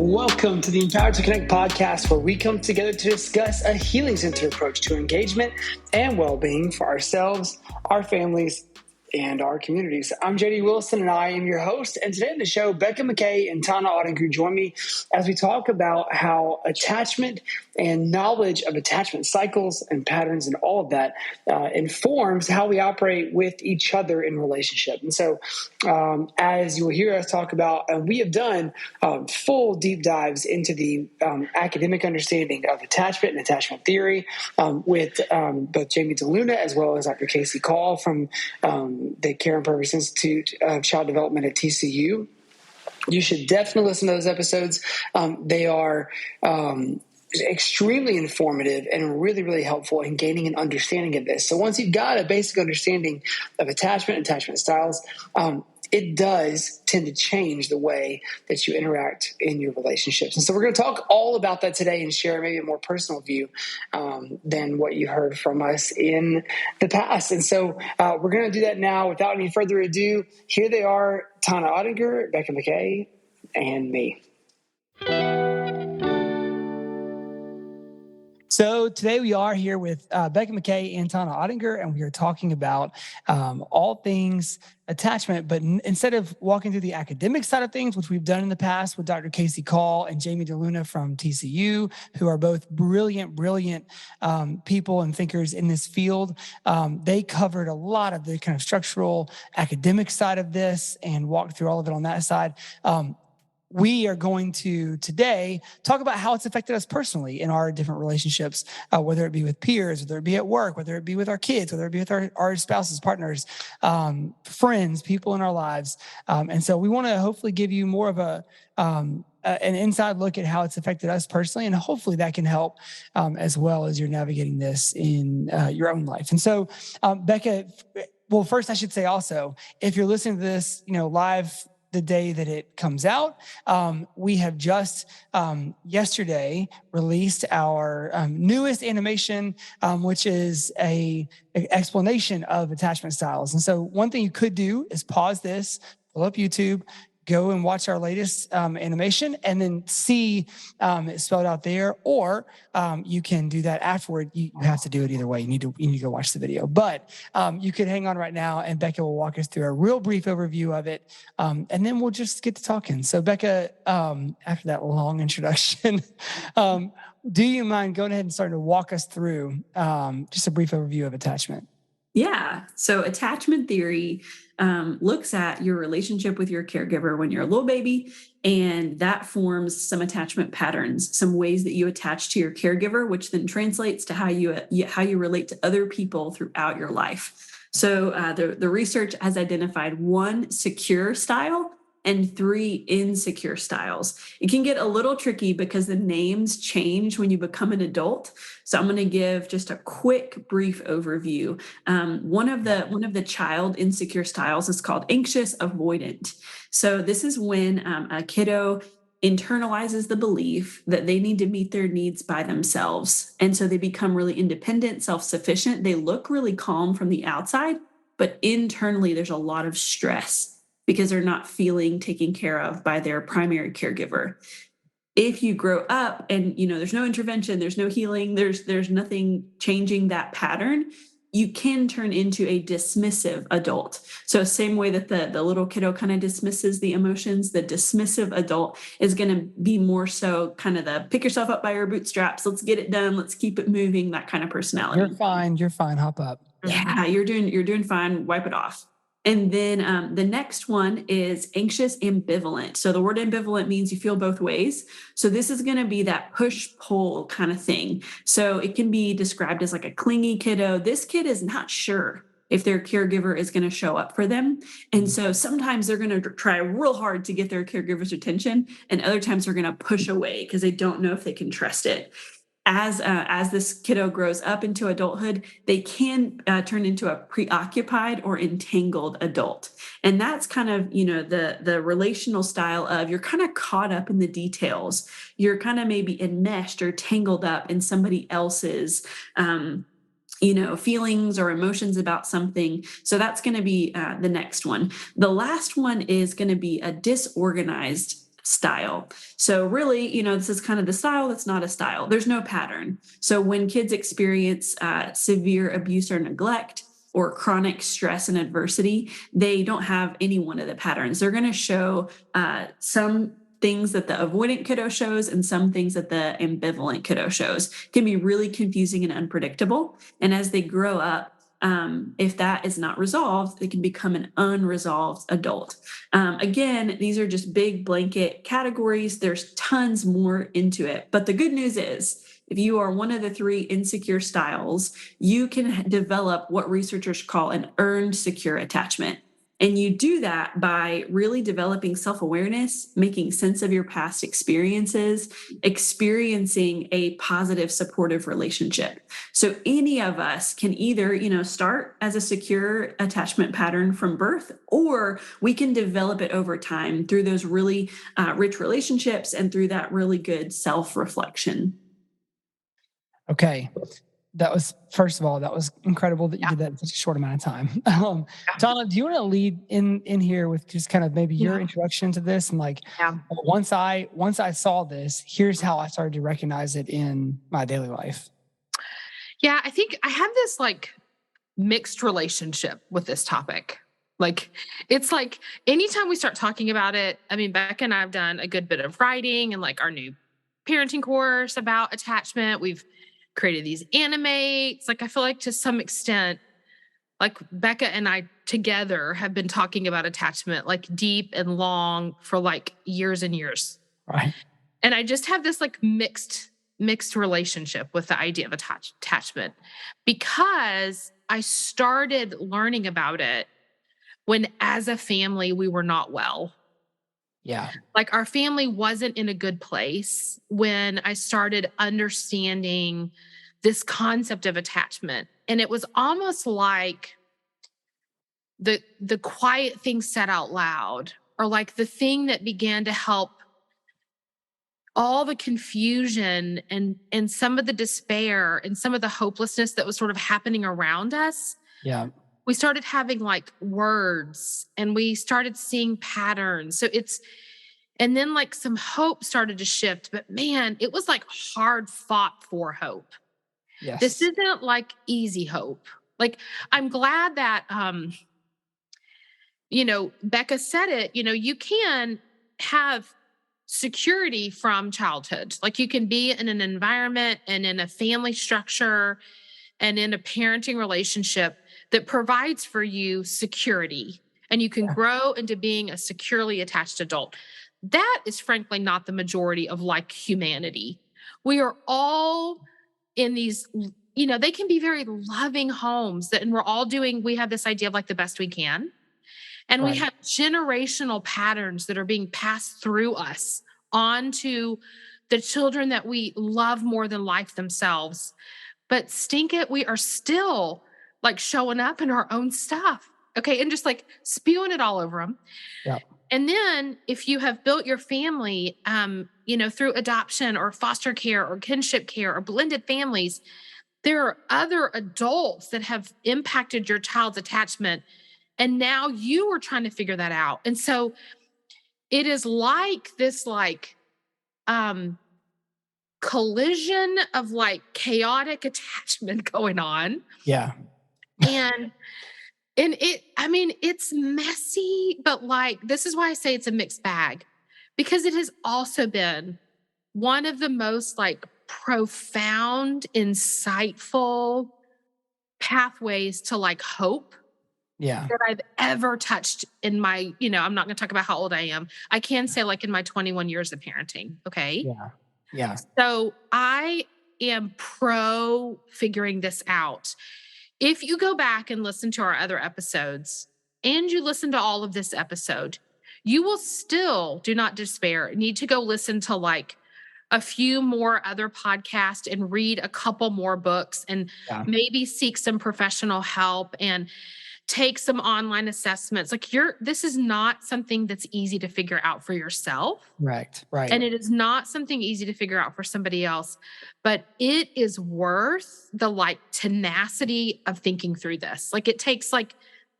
Welcome to the Empowered to Connect podcast, where we come together to discuss a healing-centered approach to engagement and well-being for ourselves, our families, and our communities. I'm JD Wilson, and I am your host. And today on the show, Becca McKay and Tana Ottinger join me as we talk about how attachment and knowledge of attachment cycles and patterns and all of that informs how we operate with each other in relationship. And so as you'll hear us talk about, we have done full deep dives into the academic understanding of attachment and attachment theory with both Jamie DeLuna as well as Dr. Casey Call from the Care and Purpose Institute of Child Development at TCU. You should definitely listen to those episodes. They are extremely informative and really, really helpful in gaining an understanding of this. So once you've got a basic understanding of attachment styles, it does tend to change the way that you interact in your relationships. And so we're going to talk all about that today and share maybe a more personal view than what you heard from us in the past. And so we're going to do that now. Without any further ado, here they are, Tana Ottinger, Becca McKay, and me. So today we are here with Becca McKay and Tana Ottinger, and we are talking about all things attachment. But instead of walking through the academic side of things, which we've done in the past with Dr. Casey Call and Jamie DeLuna from TCU, who are both brilliant people and thinkers in this field, they covered a lot of the kind of structural academic side of this and walked through all of it on that side. We are going to today talk about how it's affected us personally in our different relationships, whether it be with peers, whether it be at work, whether it be with our kids, whether it be with our spouses, partners, friends, people in our lives. And so we want to hopefully give you more of an inside look at how it's affected us personally. And hopefully that can help as well as you're navigating this in your own life. And so, Becca, well, first I should say also, if you're listening to this, live the day that it comes out, we have just yesterday released our newest animation, which is an explanation of attachment styles. And so one thing you could do is pause this, pull up YouTube, go and watch our latest animation and then see it spelled out there, or you can do that afterward. You have to do it either way. You need to go watch the video, but you could hang on right now and Becca will walk us through a real brief overview of it. And then we'll just get to talking. So Becca, after that long introduction, do you mind going ahead and starting to walk us through just a brief overview of attachment? Yeah. So attachment theory looks at your relationship with your caregiver when you're a little baby, and that forms some attachment patterns, some ways that you attach to your caregiver, which then translates to how you relate to other people throughout your life. So the research has identified 1 secure style and 3 insecure styles. It can get a little tricky because the names change when you become an adult. So I'm going to give just a quick, brief overview. One of the child insecure styles is called anxious avoidant. So this is when a kiddo internalizes the belief that they need to meet their needs by themselves. And so they become really independent, self-sufficient. They look really calm from the outside, but internally there's a lot of stress because they're not feeling taken care of by their primary caregiver. If you grow up and, there's no intervention, there's no healing, there's nothing changing that pattern, you can turn into a dismissive adult. So same way that the little kiddo kind of dismisses the emotions, the dismissive adult is going to be more so kind of the pick yourself up by your bootstraps. Let's get it done. Let's keep it moving. That kind of personality. You're fine. Hop up. Yeah, you're doing fine. Wipe it off. And then the next one is anxious ambivalent. So the word ambivalent means you feel both ways. So this is going to be that push-pull kind of thing. So it can be described as like a clingy kiddo. This kid is not sure if their caregiver is going to show up for them. And so sometimes they're going to try real hard to get their caregiver's attention, and other times they're going to push away because they don't know if they can trust it. As this kiddo grows up into adulthood, they can turn into a preoccupied or entangled adult. And that's kind of, the relational style of you're kind of caught up in the details. You're kind of maybe enmeshed or tangled up in somebody else's feelings or emotions about something. So that's going to be the next one. The last one is going to be a disorganized style. So really, this is kind of the style that's not a style. There's no pattern. So when kids experience severe abuse or neglect or chronic stress and adversity, they don't have any one of the patterns. They're going to show some things that the avoidant kiddo shows and some things that the ambivalent kiddo shows. It can be really confusing and unpredictable. And as they grow up, if that is not resolved, they can become an unresolved adult. Again, these are just big blanket categories. There's tons more into it. But the good news is, if you are one of the 3 insecure styles, you can develop what researchers call an earned secure attachment. And you do that by really developing self-awareness, making sense of your past experiences, experiencing a positive, supportive relationship. So any of us can either, start as a secure attachment pattern from birth, or we can develop it over time through those really rich relationships and through that really good self-reflection. Okay. First of all, that was incredible that you did that in such a short amount of time. Tana, do you want to lead in here with just kind of maybe your introduction to this and once I saw this, here's how I started to recognize it in my daily life. Yeah, I think I have this mixed relationship with this topic. It's anytime we start talking about it, I mean, Becca and I have done a good bit of writing and our new parenting course about attachment. We've created these animates. I feel to some extent, Becca and I together have been talking about attachment deep and long for years and years. Right. And I just have this mixed relationship with the idea of attachment, because I started learning about it when, as a family, we were not well. Yeah. Our family wasn't in a good place when I started understanding this concept of attachment. And it was almost like the quiet thing said out loud, or the thing that began to help all the confusion and some of the despair and some of the hopelessness that was sort of happening around us. Yeah. We started having words, and we started seeing patterns. And then some hope started to shift, but man, it was hard fought for hope. Yes. This isn't easy hope. I'm glad that, Becca said it, you can have security from childhood. You can be in an environment and in a family structure and in a parenting relationship that provides for you security, and you can grow into being a securely attached adult. That is frankly not the majority of humanity. We are all in these, they can be very loving homes and we have this idea of the best we can. And we have generational patterns that are being passed through us onto the children that we love more than life themselves. But stink it, we are still showing up in our own stuff. Okay. And just spewing it all over them. Yeah. And then if you have built your family, through adoption or foster care or kinship care or blended families, there are other adults that have impacted your child's attachment. And now you are trying to figure that out. And so it is this collision of chaotic attachment going on. Yeah. And it's messy, but this is why I say it's a mixed bag, because it has also been one of the most profound, insightful pathways to hope that I've ever touched in my, I'm not going to talk about how old I am. I can say in my 21 years of parenting. Okay. Yeah. Yeah. So I am pro figuring this out. If you go back and listen to our other episodes and you listen to all of this episode, you will still, do not despair, need to go listen to a few more other podcasts and read a couple more books and maybe seek some professional help and take some online assessments. This is not something that's easy to figure out for yourself. Right. And it is not something easy to figure out for somebody else, but it is worth the tenacity of thinking through this. It takes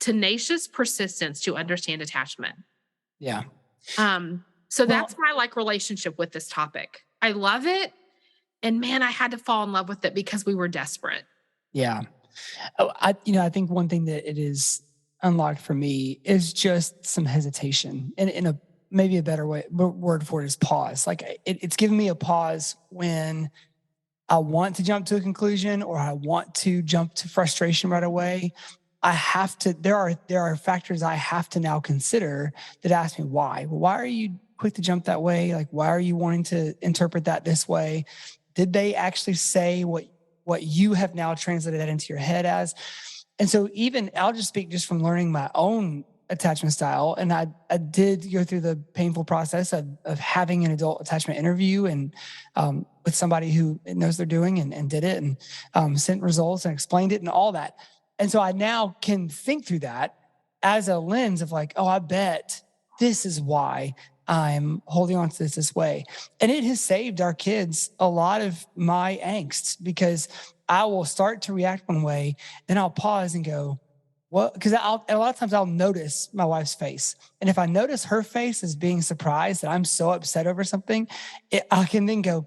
tenacious persistence to understand attachment. Yeah. So Well, that's my like relationship with this topic. I love it. And man, I had to fall in love with it because we were desperate. yeah. Oh, I think one thing that it is unlocked for me is just some hesitation, and in a maybe a better word for it is pause. Like it's given me a pause when I want to jump to a conclusion or I want to jump to frustration right away. I have to. There are factors I have to now consider that ask me why. Well, why are you quick to jump that way? Like, why are you wanting to interpret that this way? Did they actually say what you have now translated that into your head as? And so even I'll just speak just from learning my own attachment style. And I did go through the painful process of having an adult attachment interview and with somebody who knows they're doing and did it and sent results and explained it and all that. And so I now can think through that as a lens of like, oh, I bet this is why I'm holding on to this way. And it has saved our kids a lot of my angst because I will start to react one way, then I'll pause and go, what? Because a lot of times I'll notice my wife's face. And if I notice her face as being surprised that I'm so upset over something, I can then go,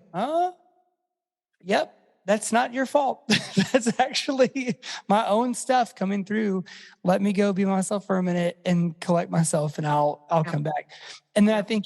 yep, that's not your fault. That's actually my own stuff coming through. Let me go be myself for a minute and collect myself and I'll Yeah. come back. And then I Yeah. think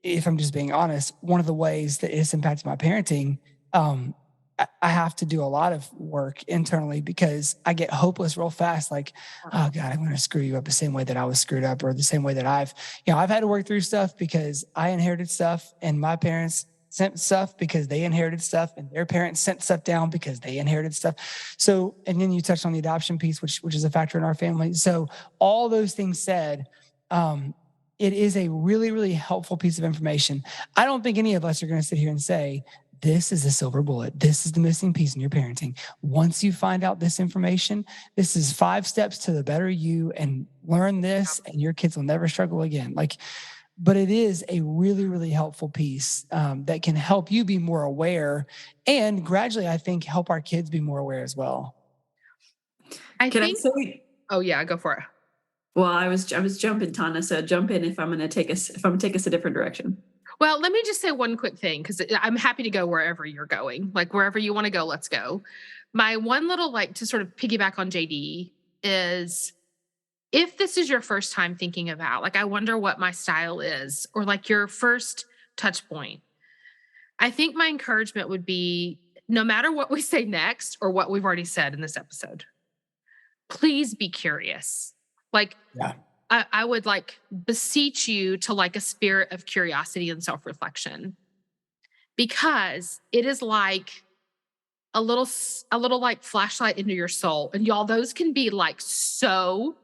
if I'm just being honest, one of the ways that it's impacted my parenting, I have to do a lot of work internally because I get hopeless real fast. Like, oh God, I'm going to screw you up the same way that I was screwed up, or the same way that I've had to work through stuff because I inherited stuff, and my parents sent stuff because they inherited stuff, and their parents sent stuff down because they inherited stuff. So, and then you touched on the adoption piece, which is a factor in our family. So, all those things said, it is a really, really helpful piece of information. I don't think any of us are going to sit here and say, this is a silver bullet. This is the missing piece in your parenting. Once you find out this information, this is 5 steps to the better you, and learn this, and your kids will never struggle again. Like, but it is a really, really helpful piece that can help you be more aware, and gradually, I think, help our kids be more aware as well. I Can I think, say? oh yeah, go for it. Well, I was jumping, Tana. So jump in if I'm going to take us a different direction. Well, let me just say one quick thing because I'm happy to go wherever you're going. Like wherever you want to go, let's go. My one little like to sort of piggyback on JD is if this is your first time thinking about, like, I wonder what my style is, or like your first touch point, I think my encouragement would be no matter what we say next or what we've already said in this episode, please be curious. Like, Yeah. I would like beseech you to like a spirit of curiosity and self-reflection, because it is like a little like flashlight into your soul. And y'all, those can be like so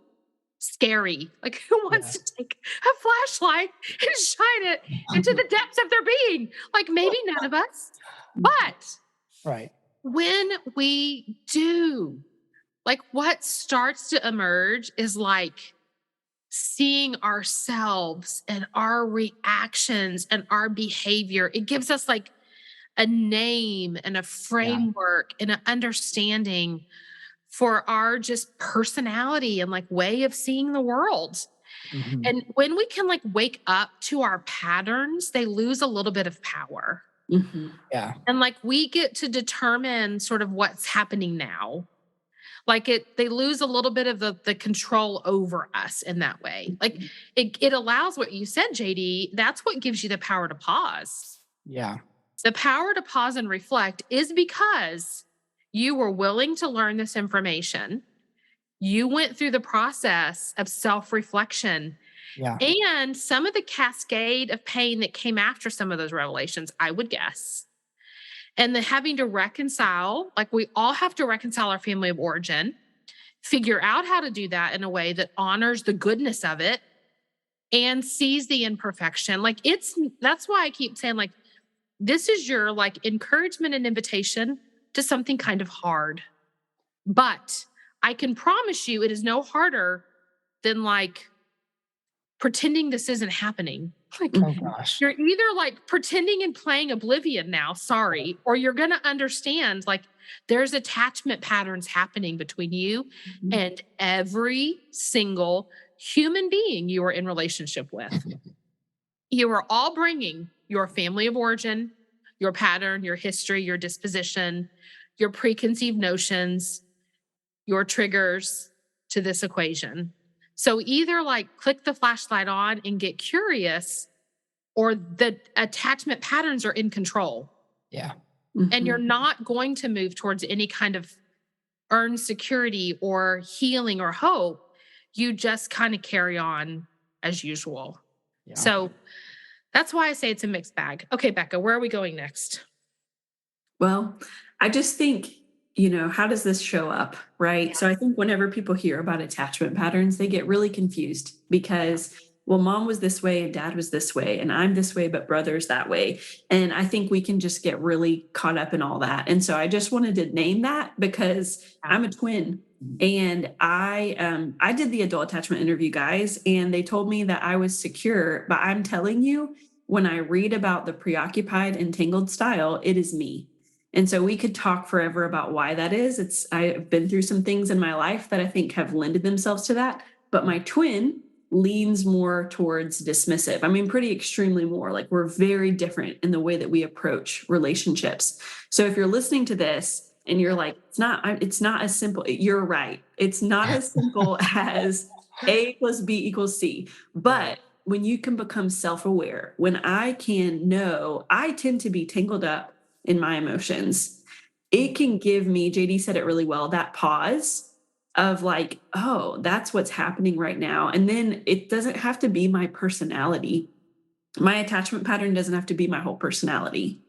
scary. Like who wants to take a flashlight and shine it into the depths of their being? Like maybe none of us. But Right. when we do, like what starts to emerge is like seeing ourselves and our reactions and our behavior. It gives us like a name and a framework and an understanding for our just personality and like way of seeing the world. Mhm. And when we can like wake up to our patterns, they lose a little bit of power. Mm-hmm. Yeah. And like we get to determine sort of what's happening now. Like they lose a little bit of the control over us in that way. Like it allows what you said, JD, that's what gives you the power to pause. Yeah. The power to pause and reflect is because you were willing to learn this information. You went through the process of self-reflection Yeah. and some of the cascade of pain that came after some of those revelations, I would guess. And the having to reconcile, like we all have to reconcile our family of origin, figure out how to do that in a way that honors the goodness of it and sees the imperfection. Like that's why I keep saying, like, this is your like encouragement and invitation to something kind of hard. But I can promise you it is no harder than like pretending this isn't happening. Like Oh gosh. you're either like pretending and playing oblivion now, sorry, or you're going to understand like there's attachment patterns happening between you and every single human being you are in relationship with. you are all bringing your family of origin, your pattern, your history, your disposition, your preconceived notions, your triggers to this equation. So either like click the flashlight on and get curious, or the attachment patterns are in control. Yeah. And you're not going to move towards any kind of earned security or healing or hope. You just kind of carry on as usual. Yeah. So that's why I say it's a mixed bag. Okay, Becca, where are we going next? Well, I just think, how does this show up, right? So I think whenever people hear about attachment patterns, they get really confused because, well, mom was this way and dad was this way, and I'm this way, but brother's that way. And I think we can just get really caught up in all that. And so I just wanted to name that because I'm a twin. And I did the adult attachment interview, guys, and they told me that I was secure. But I'm telling you, when I read about the preoccupied, entangled style, it is me. And so we could talk forever about why that is. I've been through some things in my life that I think have lended themselves to that. But my twin leans more towards dismissive. I mean, pretty extremely more. Like we're very different in the way that we approach relationships. So if you're listening to this and you're like, it's not as simple. You're right. It's not as simple as A plus B equals C. But when you can become self-aware, when I can know, I tend to be tangled up in my emotions, it can give me, JD said it really well, that pause of like, oh, that's what's happening right now. And then it doesn't have to be my personality. My attachment pattern doesn't have to be my whole personality.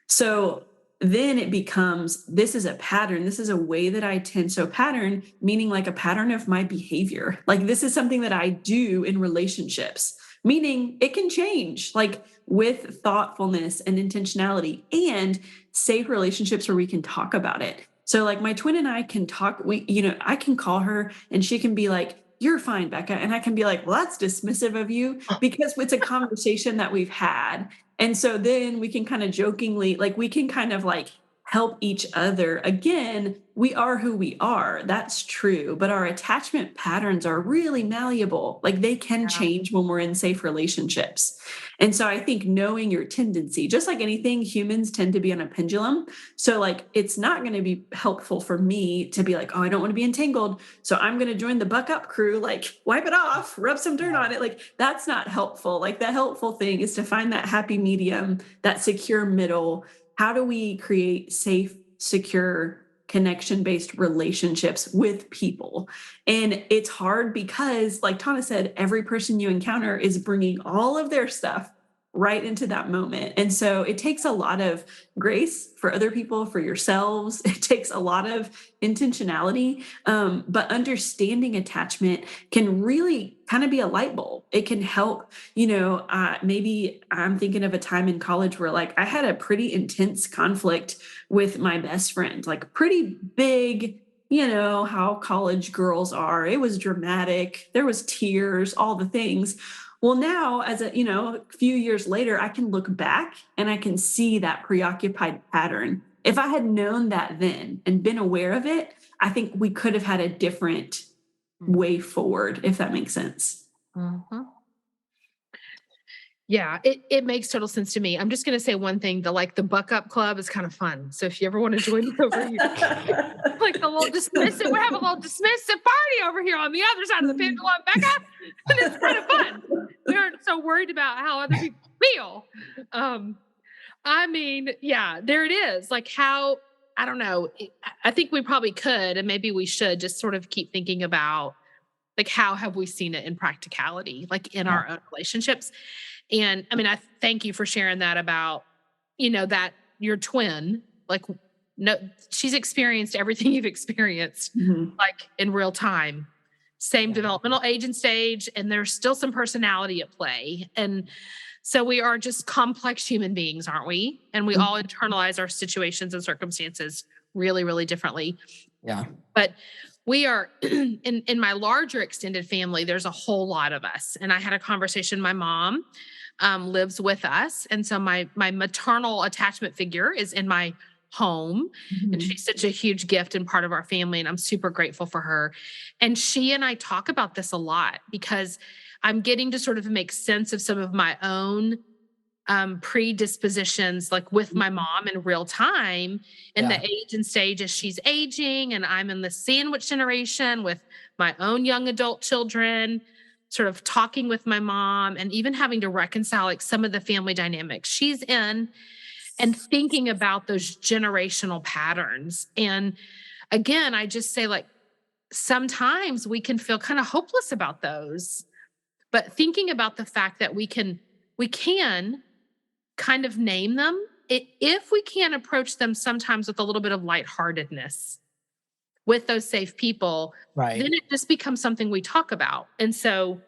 So then it becomes, this is a pattern. This is a way that I tend. So pattern, meaning like a pattern of my behavior. Like this is something that I do in relationships, meaning it can change like with thoughtfulness and intentionality and safe relationships where we can talk about it. So like my twin and I can talk, I can call her and she can be like, you're fine, Becca. And I can be like, well, that's dismissive of you because it's a conversation that we've had. And so then we can kind of jokingly, like we can kind of like help each other. Again, we are who we are. That's true. But our attachment patterns are really malleable. Like they can change when we're in safe relationships. And so I think knowing your tendency, just like anything, humans tend to be on a pendulum. So like, it's not going to be helpful for me to be like, oh, I don't want to be entangled. So I'm going to join the buck up crew, like wipe it off, rub some dirt on it. Like that's not helpful. Like the helpful thing is to find that happy medium, that secure middle. How do we create safe, secure, connection-based relationships with people? And it's hard because, like Tana said, every person you encounter is bringing all of their stuff right into that moment. And so it takes a lot of grace for other people, for yourselves. It takes a lot of intentionality. But understanding attachment can really kind of be a light bulb. It can help, maybe I'm thinking of a time in college where like I had a pretty intense conflict with my best friend, like pretty big, how college girls are. It was dramatic. There was tears, all the things. Well, now as a few years later, I can look back and I can see that preoccupied pattern. If I had known that then and been aware of it, I think we could have had a different way forward, if that makes sense. Mm-hmm. Yeah, it makes total sense to me. I'm just going to say one thing: the Buck Up Club is kind of fun. So if you ever want to join it over here, like a little dismissive, we have a little dismissive party over here on the other side of the pendulum, Becca, and it's kind of fun. We aren't so worried about how other people feel. I mean, yeah, there it is. Like how, I don't know. I think we probably could, and maybe we should just sort of keep thinking about like how have we seen it in practicality, like in our own relationships. And I mean, I thank you for sharing that about, that your twin, like, no, she's experienced everything you've experienced, like in real time, same developmental age and stage, and there's still some personality at play. And so we are just complex human beings, aren't we? And we all internalize our situations and circumstances really, really differently. Yeah. But we are in my larger extended family, there's a whole lot of us. And I had a conversation, my mom lives with us. And so my maternal attachment figure is in my home. And she's such a huge gift and part of our family. And I'm super grateful for her. And she and I talk about this a lot because I'm getting to sort of make sense of some of my own predispositions, like with my mom in real time, in the Yeah. age and stage as she's aging. And I'm in the sandwich generation with my own young adult children, sort of talking with my mom and even having to reconcile like some of the family dynamics she's in and thinking about those generational patterns. And again, I just say like sometimes we can feel kind of hopeless about those, but thinking about the fact that we can kind of name them if we can approach them sometimes with a little bit of lightheartedness with those safe people, Right. then it just becomes something we talk about. And so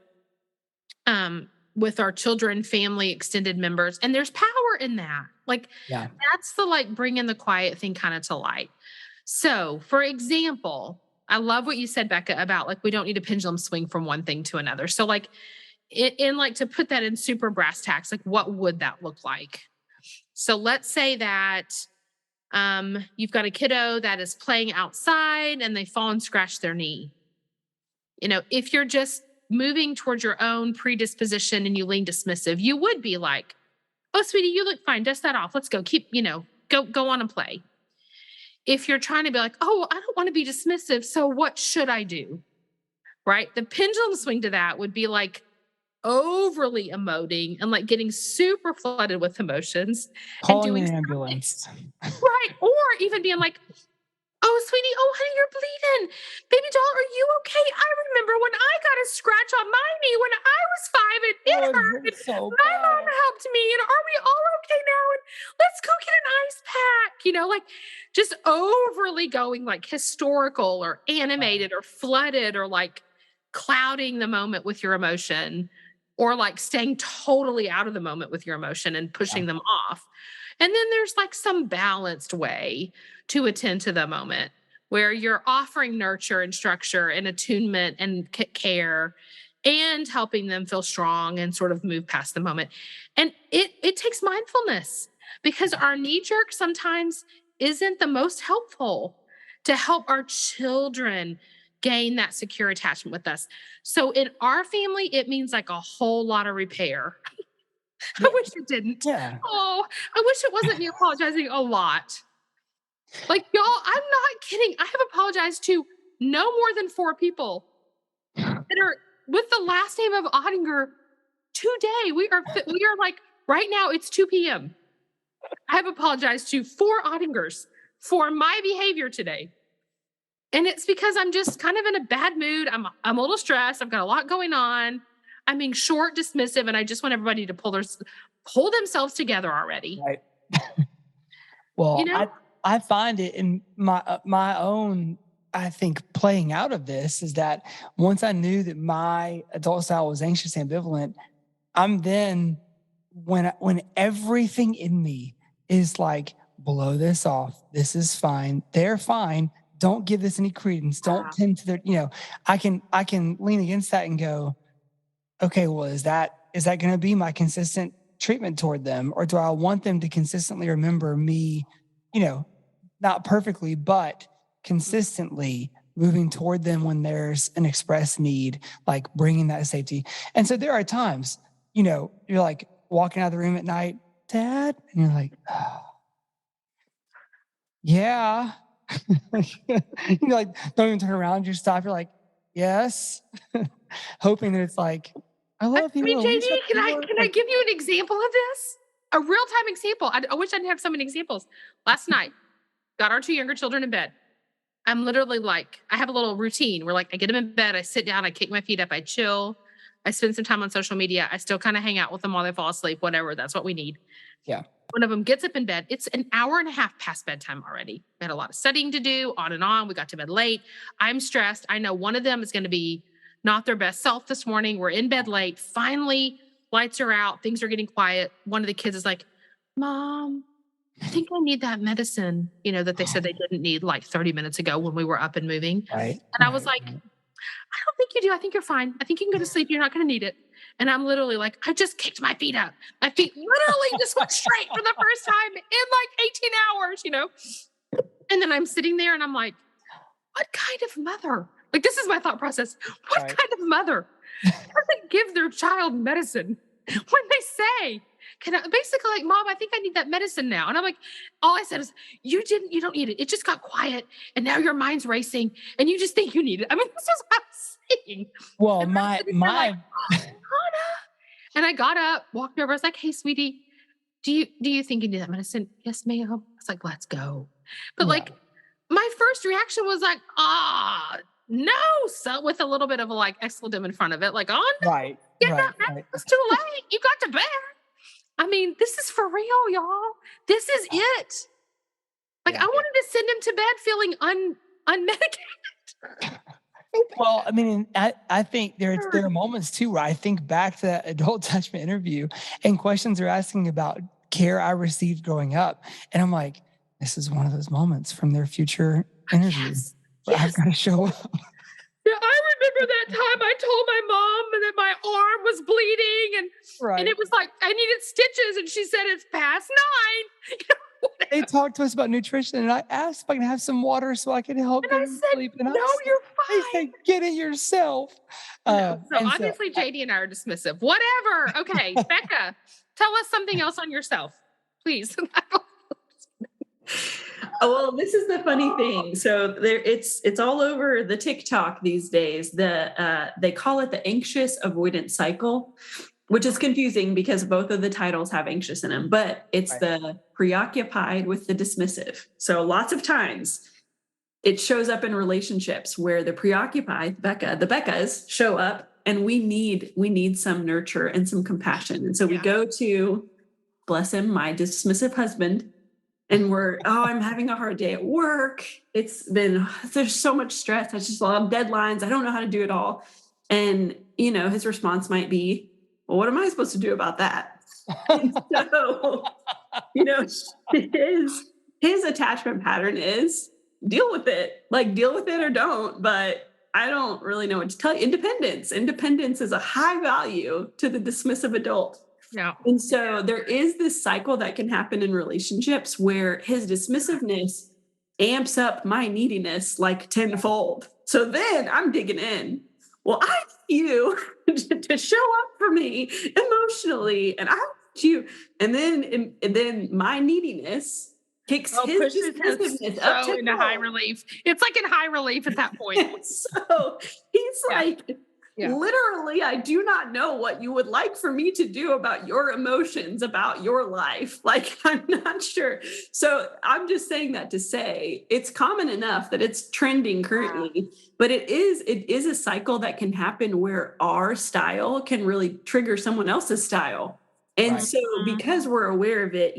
with our children, family, extended members, and there's power in that. Like Yeah. that's the like bringing the quiet thing kind of to light. So, for example, I love what you said, Becca, about like we don't need a pendulum swing from one thing to another. So, like, like to put that in super brass tacks, like what would that look like? So, let's say that you've got a kiddo that is playing outside and they fall and scratch their knee. If you're just moving towards your own predisposition and you lean dismissive, you would be like, "Oh, sweetie, you look fine. Dust that off. Let's go. Keep, go on and play." If you're trying to be like, "Oh, I don't want to be dismissive, so what should I do?" Right? The pendulum swing to that would be like overly emoting and like getting super flooded with emotions and Calling doing an something ambulance. right. Or even being like, "Oh, sweetie, oh, honey, you're bleeding. Baby doll, are you okay? I remember when I got a scratch on my knee when I was 5 and it Oh, it hurt. And hurts so my mom bad. helped me. And are we all okay now? And let's go get an ice pack." Like just overly going like historical or animated or flooded or like clouding the moment with your emotion or like staying totally out of the moment with your emotion and Yeah. pushing them off. And then there's like some balanced way to attend to the moment where you're offering nurture and structure and attunement and care and helping them feel strong and sort of move past the moment. And it takes mindfulness because our knee jerk sometimes isn't the most helpful to help our children gain that secure attachment with us. So in our family, it means like a whole lot of repair. I Yeah. wish it didn't. Yeah. Oh, I wish it wasn't me apologizing a lot. Like, y'all, I'm not kidding. I have apologized to no more than 4 people that are with the last name of Ottinger today. We are like, right now it's 2 p.m. I have apologized to 4 Ottingers for my behavior today. And it's because I'm just kind of in a bad mood. I'm a little stressed. I've got a lot going on. I'm being short, dismissive, and I just want everybody to pull themselves together already. Right. You Well, know? I find it in my own, I think, playing out of this is that once I knew that my adult style was anxious ambivalent, I'm then when everything in me is like, blow this off. This is fine. They're fine. Don't give this any credence. Don't Wow. tend to their, I can lean against that and go, okay, well, is that going to be my consistent treatment toward them? Or do I want them to consistently remember me, you know, not perfectly, but consistently moving toward them when there's an express need, like bringing that safety. And so there are times, you're like walking out of the room at night, Dad, and you're like, oh, yeah. You like, don't even turn around, you stop, you're like, yes. Hoping that it's like, I I love you, mean, JD, Alicia. can I give you an example of this? A real time example. I wish I didn't have so many examples. Last night, got our 2 younger children in bed. I'm literally like, I have a little routine where like I get them in bed, I sit down, I kick my feet up, I chill, I spend some time on social media. I still kind of hang out with them while they fall asleep, whatever. That's what we need. Yeah. One of them gets up in bed. It's an hour and a half past bedtime already. We had a lot of studying to do, on and on. We got to bed late. I'm stressed. I know one of them is going to be not their best self this morning. We're in bed late. Finally, lights are out. Things are getting quiet. One of the kids is like, Mom, I think I need that medicine, that they said they didn't need like 30 minutes ago when we were up and moving. Right. And I was like, I don't think you do. I think you're fine. I think you can go to sleep. You're not going to need it. And I'm literally like, I just kicked my feet up. My feet literally just went straight for the first time in like 18 hours. And then I'm sitting there and I'm like, what kind of mother? Like, this is my thought process. What Right. kind of mother doesn't give their child medicine when they say, can I, basically like, Mom, I think I need that medicine now. And I'm like, all I said is, you don't need it. It just got quiet. And now your mind's racing and you just think you need it. I mean, this is what I'm saying. Well, And I'm sitting there like, my Hannah. And I got up, walked over. I was like, hey, sweetie, do you think you need that medicine? Yes, ma'am. I was like, let's go. But yeah, like, my first reaction was like, no. So with a little bit of a like expletive in front of it, like, oh no, right, get right, that right. medicine. It's too late. You got to bed. I mean, this is for real, y'all. This is it. Like, Yeah. I wanted to send him to bed feeling unmedicated. Well, I mean, I think there are moments too where I think back to that adult attachment interview and questions are asking about care I received growing up. And I'm like, this is one of those moments from their future interview where I've got to show up. Yeah, I remember that time I told my mom that my arm was bleeding and Right. it was like I needed stitches and she said it's past 9. They talked to us about nutrition and I asked if I can have some water so I can help And I them said, sleep. And no, I you're they fine. said, get it yourself. No. So And obviously JD and I are dismissive. Whatever. Okay, Becca, tell us something else on yourself, please. Oh, well, this is the funny thing. So it's all over the TikTok these days. They call it the anxious avoidance cycle, which is confusing because both of the titles have anxious in them, but it's Right. the preoccupied with the dismissive. So lots of times it shows up in relationships where the preoccupied the Beccas show up and we need some nurture and some compassion. And so we go to, bless him, my dismissive husband, and I'm having a hard day at work. There's so much stress. There's just a lot of deadlines. I don't know how to do it all. And, his response might be, well, what am I supposed to do about that? So, his attachment pattern is deal with it, or don't. But I don't really know what to tell you. Independence is a high value to the dismissive adult. No. And so there is this cycle that can happen in relationships where his dismissiveness amps up my neediness like tenfold. So then I'm digging in. Well, I need you to show up for me emotionally, and I want you. And then my neediness kicks his dismissiveness up so into high relief. It's like in high relief at that point. So he's like, literally, I do not know what you would like for me to do about your emotions, about your life. Like, I'm not sure. So I'm just saying that to say it's common enough that it's trending currently, but it is a cycle that can happen where our style can really trigger someone else's style. And so because we're aware of it,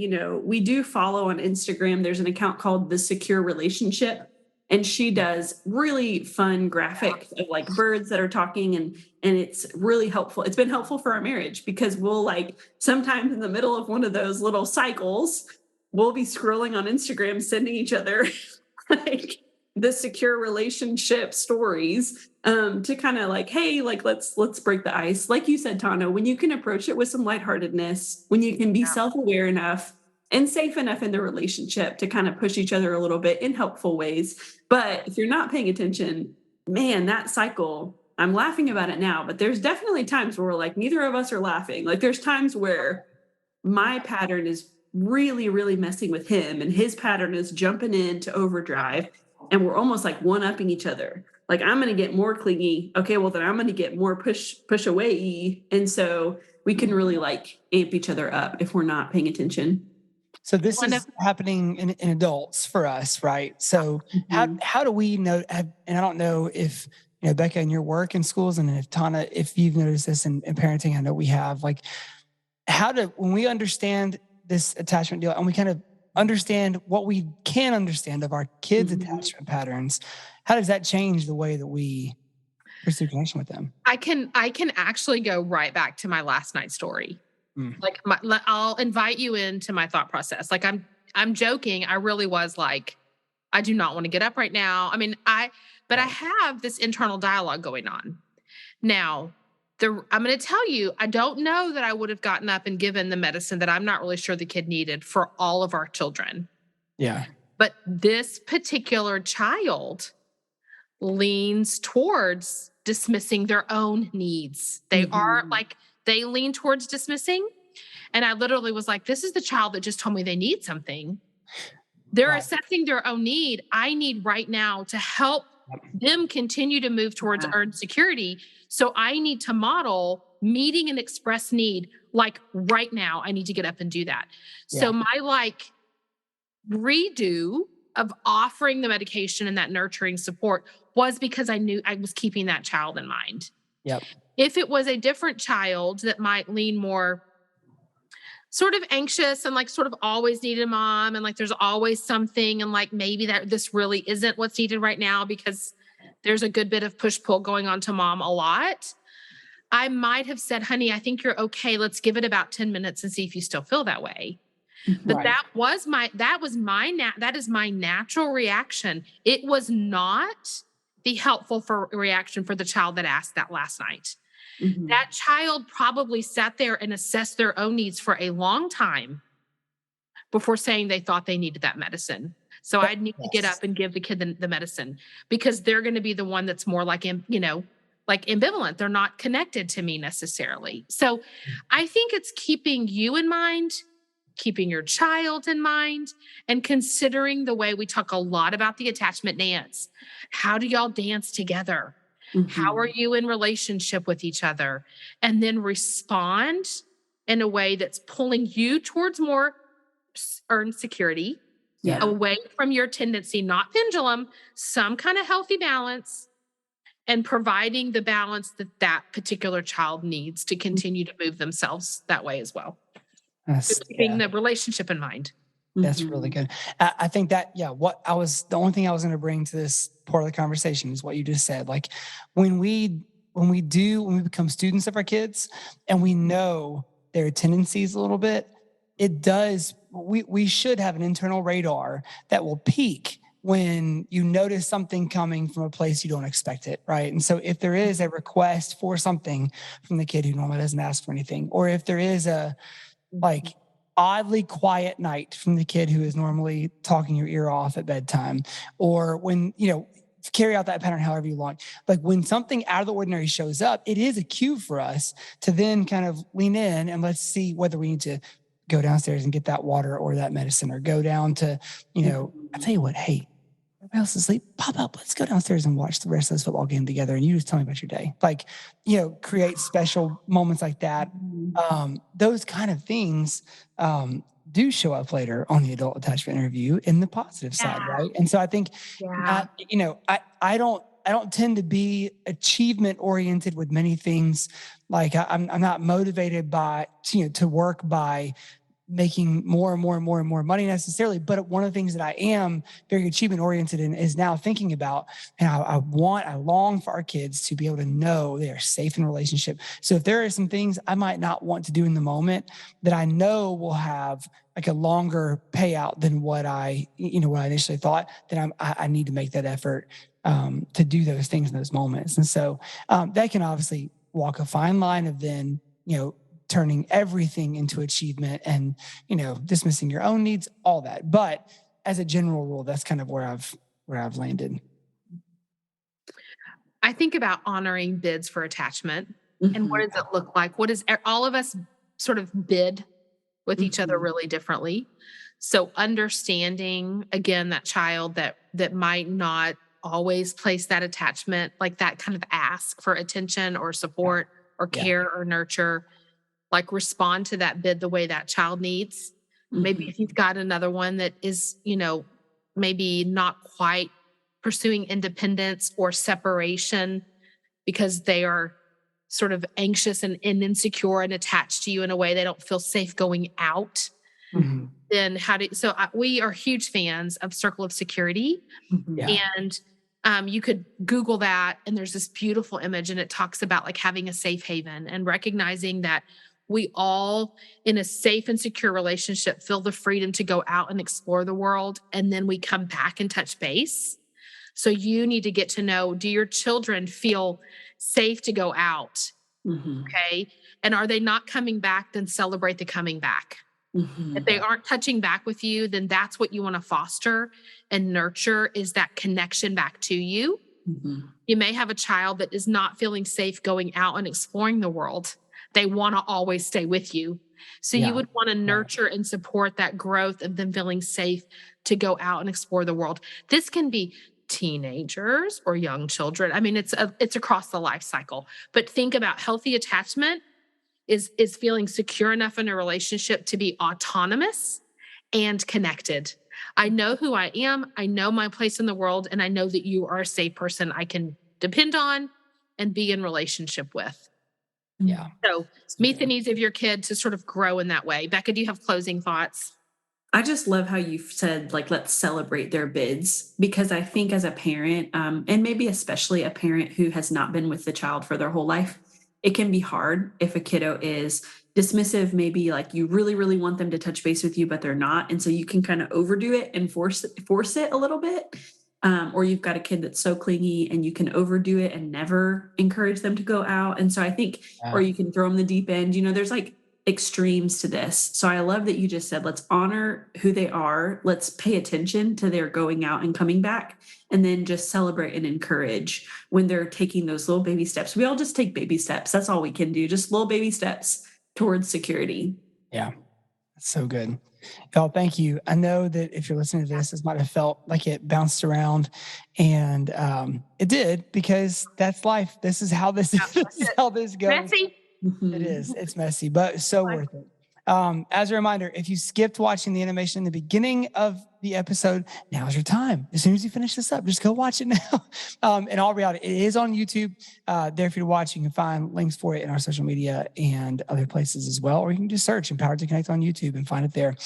we do follow on Instagram. There's an account called The Secure Relationship. And she does really fun graphics of like birds that are talking and it's really helpful. It's been helpful for our marriage because we'll sometimes in the middle of one of those little cycles, we'll be scrolling on Instagram, sending each other like the secure relationship stories to kind of hey, let's break the ice. Like you said, Tana, when you can approach it with some lightheartedness, when you can be self-aware enough and safe enough in the relationship to kind of push each other a little bit in helpful ways. But if you're not paying attention, man, that cycle, I'm laughing about it now, but there's definitely times where we're neither of us are laughing. There's times where my pattern is really, really messing with him and his pattern is jumping into overdrive and we're almost one-upping each other. I'm going to get more clingy. Okay, well then I'm going to get more push away. And so we can really amp each other up if we're not paying attention. So this is happening in adults for us, right? So how do we know? And I don't know if Becca, in your work in schools, and if Tana, if you've noticed this in parenting, I know we have. When we understand this attachment deal, and we kind of understand what we can understand of our kids' attachment patterns, how does that change the way that we pursue connection with them? I can actually go right back to my last night story. I'll invite you into my thought process. I'm joking. I really was I do not want to get up right now. I mean, I have this internal dialogue going on. Now, I'm going to tell you, I don't know that I would have gotten up and given the medicine that I'm not really sure the kid needed for all of our children. Yeah. But this particular child leans towards dismissing their own needs. They are like, they lean towards dismissing. And I literally was like, this is the child that just told me they need something. They're Right. assessing their own need. I need right now to help them continue to move towards earned security. So I need to model meeting an express need. Like right now, I need to get up and do that. Yeah. So my like redo of offering the medication and that nurturing support was because I knew I was keeping that child in mind. Yep. If it was a different child that might lean more sort of anxious and like sort of always needed mom and like there's always something and like maybe that this really isn't what's needed right now because there's a good bit of push pull going on to mom a lot, I might have said, honey, I think you're okay. Let's give it about 10 minutes and see if you still feel that way. But Right. that is my natural reaction. It was not the helpful reaction for the child that asked that last night. That child probably sat there and assessed their own needs for a long time before saying they thought they needed that medicine. So I'd need to get up and give the kid the medicine because they're going to be the one that's more like, like ambivalent. They're not connected to me necessarily. So I think it's keeping you in mind, keeping your child in mind, and considering the way we talk a lot about the attachment dance. How do y'all dance together? How are you in relationship with each other? And then respond in a way that's pulling you towards more earned security, away from your tendency, not pendulum, some kind of healthy balance, and providing the balance that that particular child needs to continue to move themselves that way as well. Keeping the relationship in mind. That's really good. I think that, the only thing I was going to bring to this part of the conversation is what you just said. Like when we become students of our kids and we know their tendencies a little bit, we should have an internal radar that will peak when you notice something coming from a place you don't expect it, right? And so if there is a request for something from the kid who normally doesn't ask for anything, or if there is a like oddly quiet night from the kid who is normally talking your ear off at bedtime, or when, carry out that pattern however you want. Like when something out of the ordinary shows up, it is a cue for us to then kind of lean in and let's see whether we need to go downstairs and get that water or that medicine, or go down to, I tell you what, hey, everybody else is asleep, pop up, let's go downstairs and watch the rest of this football game together. And you just tell me about your day. Like, create special moments like that. Those kind of things do show up later on the adult attachment interview in the positive side, right? And so I think, I don't tend to be achievement oriented with many things. Like I'm not motivated to work by making more and more and more and more money necessarily. But one of the things that I am very achievement oriented in is now thinking about, and I long for our kids to be able to know they are safe in a relationship. So if there are some things I might not want to do in the moment that I know will have like a longer payout than what I initially thought, then I need to make that effort to do those things in those moments. And so that can obviously walk a fine line of then, turning everything into achievement and, dismissing your own needs, all that. But as a general rule, that's kind of where I've landed. I think about honoring bids for attachment and what does it look like? All of us sort of bid with each other really differently. So understanding, again, that child that might not always place that attachment, like that kind of ask for attention or support or care or nurture, like respond to that bid the way that child needs. Maybe if you've got another one that is, maybe not quite pursuing independence or separation because they are sort of anxious and insecure and attached to you in a way they don't feel safe going out. Then we are huge fans of Circle of Security. And you could Google that, and there's this beautiful image, and it talks about like having a safe haven and recognizing that we all in a safe and secure relationship feel the freedom to go out and explore the world. And then we come back and touch base. So you need to get to know, do your children feel safe to go out? Okay. And are they not coming back? Then celebrate the coming back. If they aren't touching back with you, then that's what you want to foster and nurture, is that connection back to you. You may have a child that is not feeling safe going out and exploring the world. They want to always stay with you. So you would want to nurture and support that growth of them feeling safe to go out and explore the world. This can be teenagers or young children. I mean, it's across the life cycle. But think about healthy attachment is feeling secure enough in a relationship to be autonomous and connected. I know who I am. I know my place in the world, and I know that you are a safe person I can depend on and be in relationship with. Yeah. So meet the needs of your kid to sort of grow in that way. Becca, do you have closing thoughts? I just love how you've said, like, let's celebrate their bids, because I think as a parent, and maybe especially a parent who has not been with the child for their whole life, it can be hard if a kiddo is dismissive. Maybe like you really, really want them to touch base with you, but they're not. And so you can kind of overdo it and force it a little bit. Or you've got a kid that's so clingy and you can overdo it and never encourage them to go out. And so I think, or you can throw them the deep end, there's like extremes to this. So I love that you just said, let's honor who they are. Let's pay attention to their going out and coming back, and then just celebrate and encourage when they're taking those little baby steps. We all just take baby steps. That's all we can do. Just little baby steps towards security. Yeah. That's so good. Y'all, thank you. I know that if you're listening to this might have felt like it bounced around, and it did, because that's life. This is how this goes. Messy. It is. It's messy, but so worth it. As a reminder, if you skipped watching the animation in the beginning of the episode, now's your time. As soon as you finish this up, just go watch it now. In all reality, it is on YouTube. There for you to watch. You can find links for it in our social media and other places as well, or you can just search Empowered to Connect on YouTube and find it there.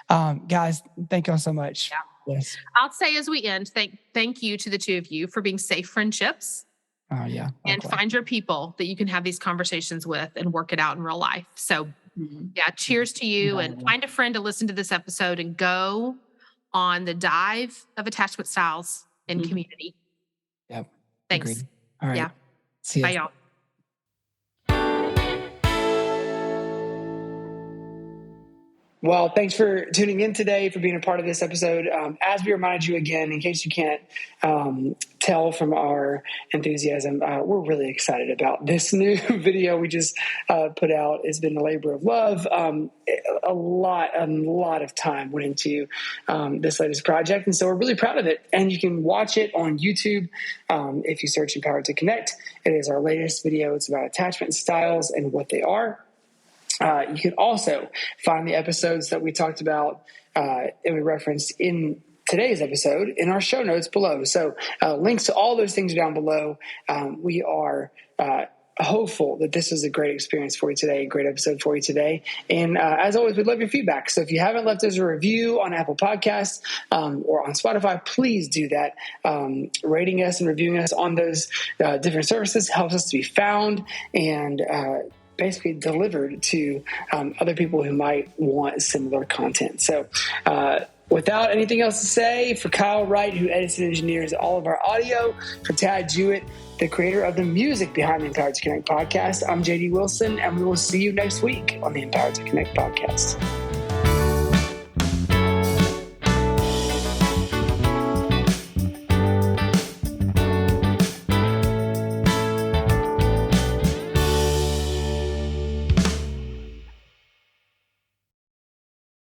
Guys, thank y'all so much. Yeah. Yes. I'll say as we end, thank you to the two of you for being safe friendships. Oh, yeah. And find your people that you can have these conversations with and work it out in real life. So yeah, cheers to you, and find a friend to listen to this episode and go on the dive of attachment styles in community. Yep. Thanks. Agreed. All right. Yeah. See you. Bye, y'all. Well, thanks for tuning in today, for being a part of this episode. As we reminded you again, in case you can't tell from our enthusiasm, we're really excited about this new video we just put out. It's been a labor of love. A lot of time went into this latest project, and so we're really proud of it. And you can watch it on YouTube if you search Empowered to Connect. It is our latest video. It's about attachment styles and what they are. You can also find the episodes that we talked about and we referenced in today's episode in our show notes below. So links to all those things are down below. We are hopeful that this is a great experience for you today, a great episode for you today. And as always, we'd love your feedback. So if you haven't left us a review on Apple Podcasts or on Spotify, please do that. Rating us and reviewing us on those different services helps us to be found and basically delivered to other people who might want similar content. So without anything else to say, for Kyle Wright, who edits and engineers all of our audio, for Tad Jewett, the creator of the music behind the Empowered to Connect podcast, I'm JD Wilson, and we will see you next week on the Empowered to Connect podcast.